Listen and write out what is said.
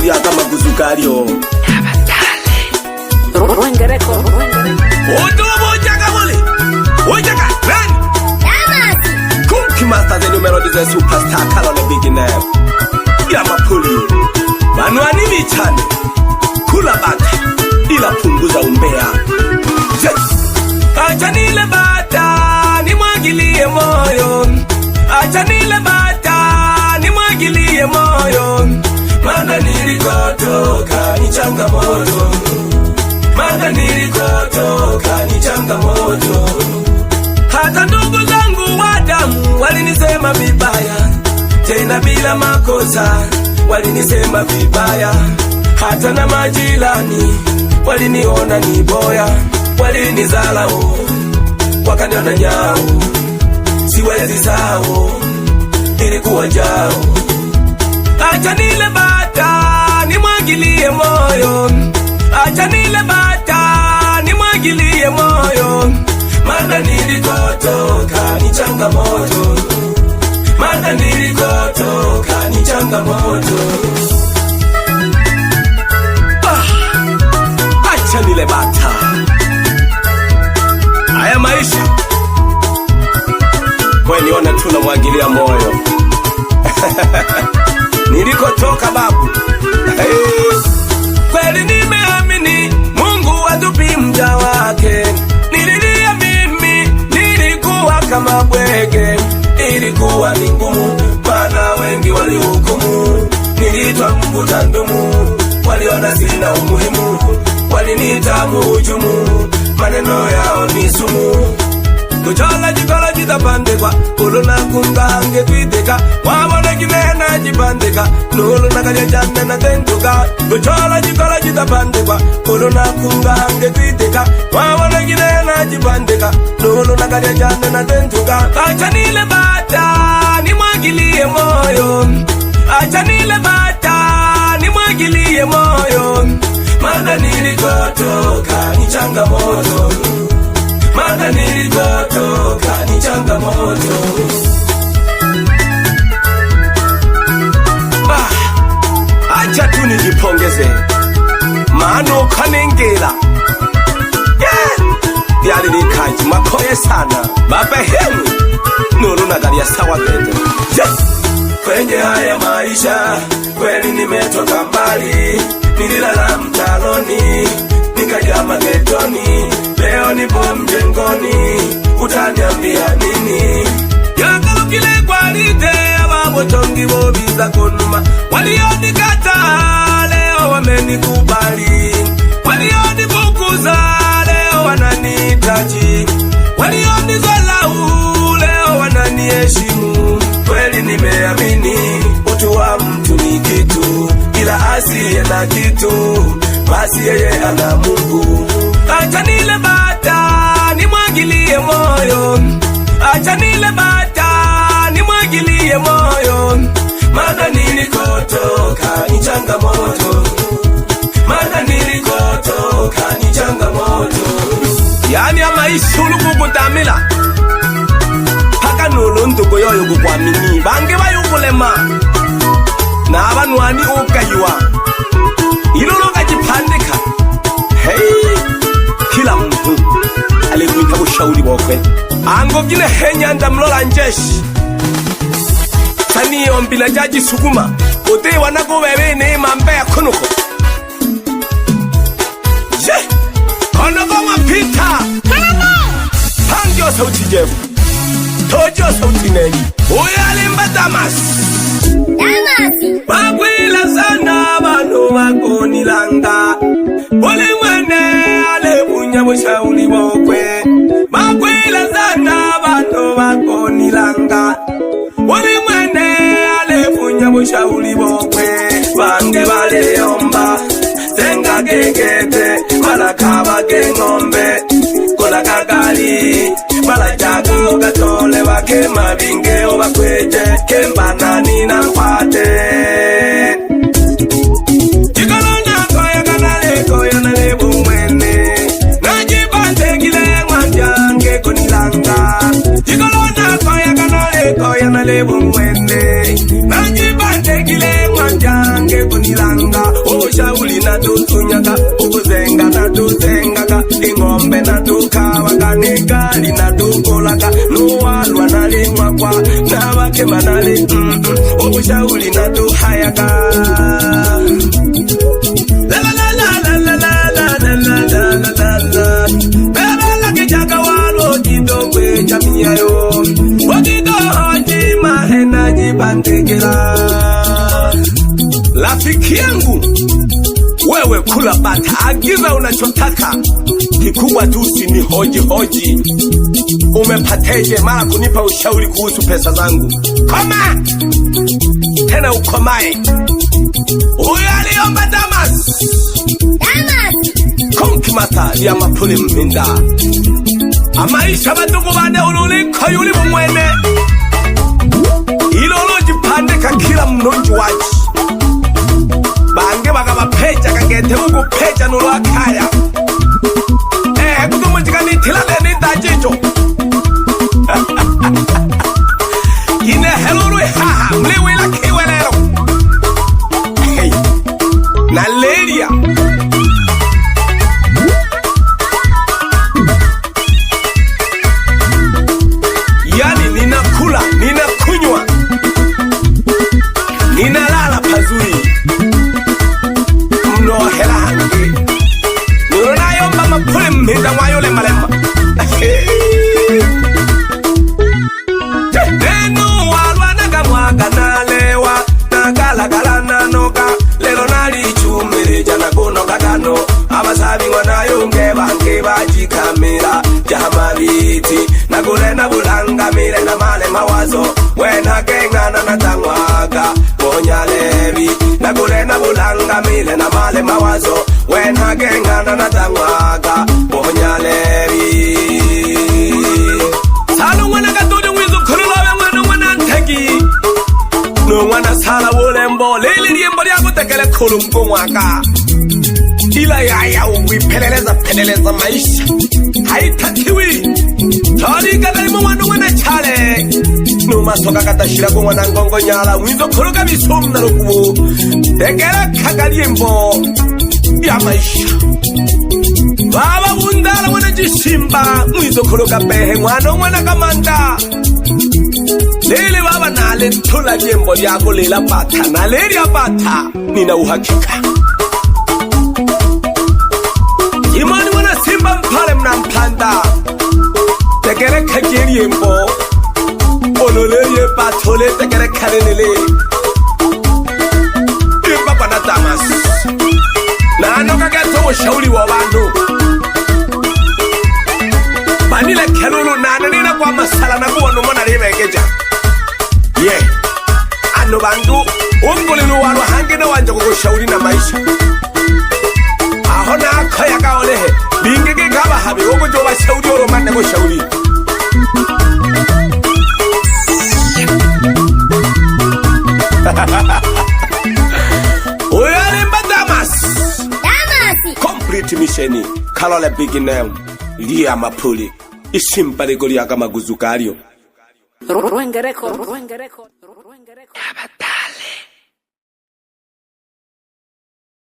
ya kama kuzukario Wengereko Odo mojaka mole Ojaka Ren Kunki master the numero de superstar Kalone beginner Yamapuli Manuani michane Kula bata Ila punguza umbea Acha nile bata nimwagilie moyo Acha nile bata nimwagilie moyo Mana nilikotoka ni changamoto Mana nilikotoka ni changamoto Hata ndugu zangu wa damu walinisema vibaya Tena bila makosa walinisema vibaya Hata na majirani waliniona ni boya Walinizalao wakaniona nyao Siwezi sao ilikuwa jao Acha nile bata nimwagilie moyo Acha nile bata nimwagilie moyo Mana nilikotoka ni changamoto Mana nilikotoka ni changamoto Acha nile bata Haya maisha Kwa niona tunamwagilia moyo Nilikotoka babu Kweli nimeamini Mungu hatupi mja wake Nililia mimi nilikuwa kama bwege Ilikuwa ni ngumu Mana wengi walihukumu Niliitwa mvuta ndumu Waliona sina umuhimu Waliniita muhujumu Maneno yao ni sumu Kuchola jikola jitapandekwa Kulu na kungange kwiteka Wabona kinena jipandeka Nulu na kajajane na tentuka Kuchola jikola jitapandekwa Kulu na kungange kwiteka Wabona kinena jipandeka Nulu na kajajane na tentuka Acha nile bata nimwagilie moyo Acha nile bata nimwagilie moyo Mana nilikotoka ni changamoto Mana nilikotoka ni changamoto Acha tu nijipongeze Maana ukanengela Yali nikaji makoye sana Baba hemu Nuru nagalia sawa bete Kwenye haya maisha Kweli nimetoka mbali Nililala mtaloni Nikaja magetoni Leo nipo mjengoni Utaniambia nini Yakalo kile kwa lite Wabotongi bobiza konuma Walionikata Leo wamenikubali Walionifukuza Leo wananihitaji Walionizalau Leo wananiheshimu Kweli nimeamini Utu wa mtu ni kitu Ila asiye na kitu Basi yeye ana Mungu Acha nile bata nimwagilie moyo Acha nile bata nimwagilie moyo Mana nilikotoka ni changamoto Mana nilikotoka ni changamoto Yani ya maisha ulukuku tamila Haka nulu ndugu yoyo kukwamini Bange bayukulema Na abanwani ukayua Iloloka jipandika Hey Kila mtu Alikuita ushauri wakwe Ango gine henyanda mlola njeshi Sani ombila jaji sukuma Ute wanako webene mambea kunuko Je Konoko wapita Pangyo sauti jefu Tojo sauti neni Uyalimba damas Makwila sana bano wako nilanga Ole mwene alebunya bushauli wokwe Makwila sana bano wako nilanga Ole mwene alebunya bushauli wokwe Bange bale yomba Tenga gegete Malakaba gengombe Kola kagali Malajaga ugatole wake mabinge obakweje Kembana nina kwate Jikolona koya kanale koya nalebu mwene Najibante gile mwanjange konilanga Jikolona koya kanale koya nalebu mwene Najibante gile mwanjange konilanga natutunyaga ukuzenga natuzengaga ingombe natukabaga negali natukolaga nuwalwa nalimwakwa nabakema nali ubushauri natuhayaga la la la la la la la la la la la la bebela kijaga walo jidogwe jamiyayo wakido hoji mahena jibantegera. Rafiki yangu wewe kula bata, agiza unachotaka, kikubwa tu usini hoji umepateje mara kunipa ushauri kuhusu pesa zangu. Koma tena ukomae. Huyo aliomba Damas Konkimata ya mapuli mpinda amaisha badugu bade ululi koyuli mumwene ilolo jipandeka kila mnonji waji bange bagabapeja kagete mugu peja nulwakaya kutumujika nitilale nindajijo ine heluru haha mliwila kiwelero na leria yani ninakula ninakunywa ninalala pazuri mnohela hangi nunayomba mapule mpinda mwayole malemba nenu walwanaga mwaga nalewa nagalagala nanoga lelo nali chumireja nagunoga gano abasabi wanayunge bange bajikamira jahamabiti nagule nabulangamire na male mawazo wena gengana natangwaga bonyalebi nagule nabulangamire na male mawazo wena gengana natangwaga bonyalebi salo mwana gatudu mwizu kurulowe mwana ntegi no mwana sala wulembo lili liembo liago tekele kulumko mwaka ila ya uwipeleleza maisha haitakiwi tolika dalimo mwana chale numa soka katashira kwa mwana ngongo nyala mwizo kuruga bisumna lukubu tekele kagaliembo ya maisha baba bundala mwana jishimba mwizo kuruga behe mwana kamanda lele baba nale tula liembo liago lela bata na lele ya bata nina uhakika imani mwana simba mpale mnampanda tekere kageri embo ololeye patole tekere karenele imba bana Damas na anoka gato ushauri wa bantu banile kelulu nina kwa masala na kuwa numona libegeja ano bantu ungolelu walu hangi na wanja kukoshauri na maisha ahona akaya kaolehe bingege kaba habi ugo jowa shauri oro mande ko shauri Oyalimba Damas complete mission kalole beginner liya mapuli isimpale goli akamaguzukario Ruengereko